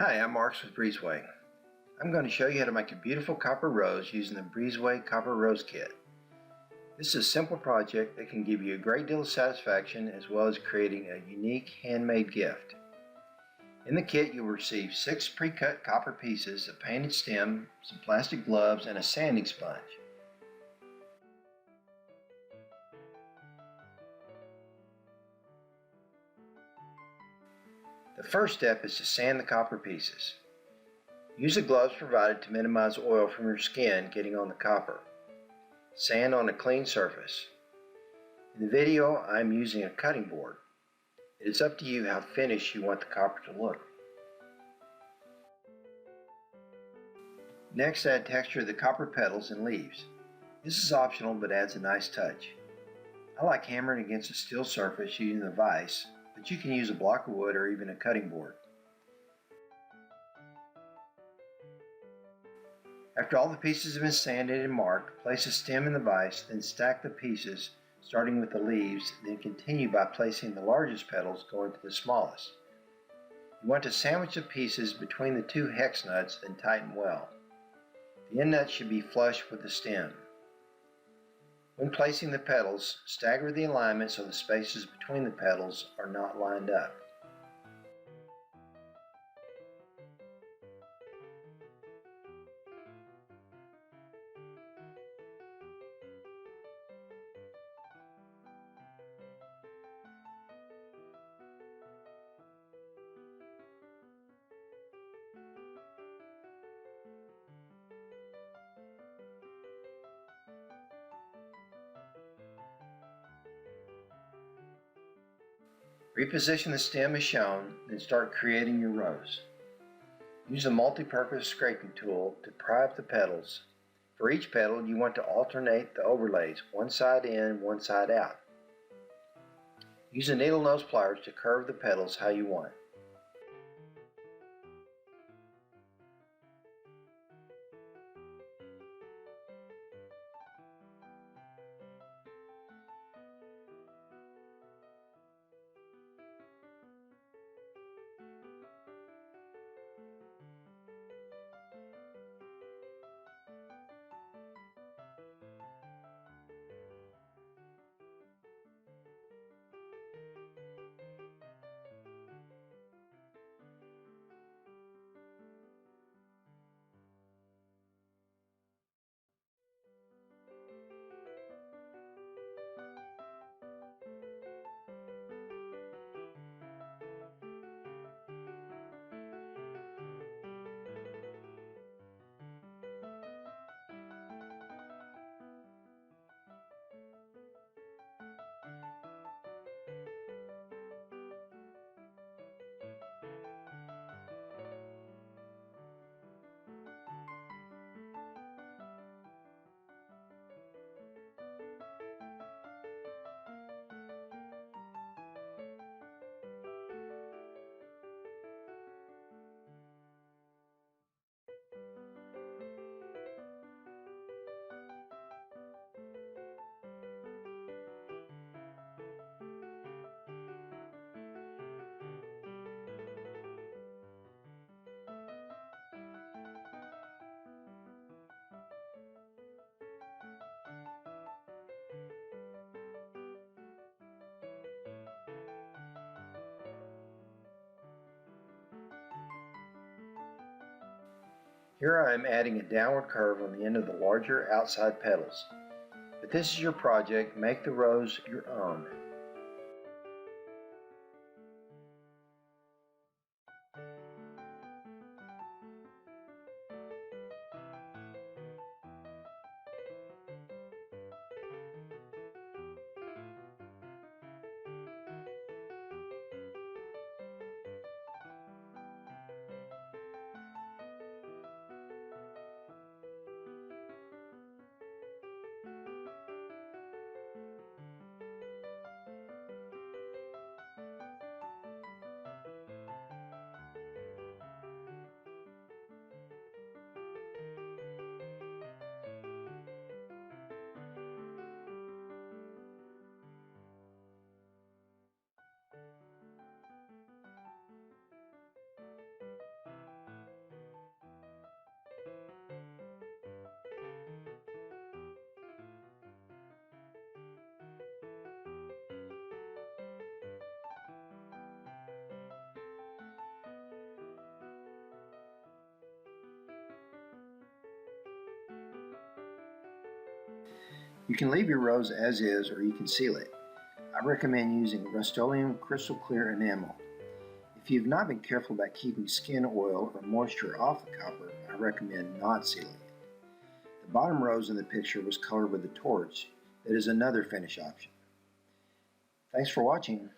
Hi, I'm Marks with BreezeWay. I'm going to show you how to make a beautiful copper rose using the BreezeWay Copper Rose Kit. This is a simple project that can give you a great deal of satisfaction as well as creating a unique handmade gift. In the kit you'll receive 6 pre-cut copper pieces, a painted stem, some plastic gloves, and a sanding sponge. The first step is to sand the copper pieces. Use the gloves provided to minimize oil from your skin getting on the copper. Sand on a clean surface. In the video, I am using a cutting board. It is up to you how finished you want the copper to look. Next, add texture to the copper petals and leaves. This is optional but adds a nice touch. I like hammering against a steel surface using the Vise, but you can use a block of wood or even a cutting board. After all the pieces have been sanded and marked, place a stem in the vise, then stack the pieces, starting with the leaves, then continue by placing the largest petals going to the smallest. You want to sandwich the pieces between the 2 hex nuts and tighten well. The end nut should be flush with the stem. When placing the petals, stagger the alignment so the spaces between the petals are not lined up. Reposition the stem as shown, then start creating your rose. Use a multi-purpose scraping tool to pry up the petals. For each petal, you want to alternate the overlays, one side in, one side out. Use the needle nose pliers to curve the petals how you want. Here I am adding a downward curve on the end of the larger outside petals. But this is your project, make the rose your own. You can leave your rose as is or you can seal it. I recommend using Rust-Oleum crystal clear enamel. If you've not been careful about keeping skin oil or moisture off the copper, I recommend not sealing it. The bottom rose in the picture was colored with a torch. That is another finish option. Thanks for watching.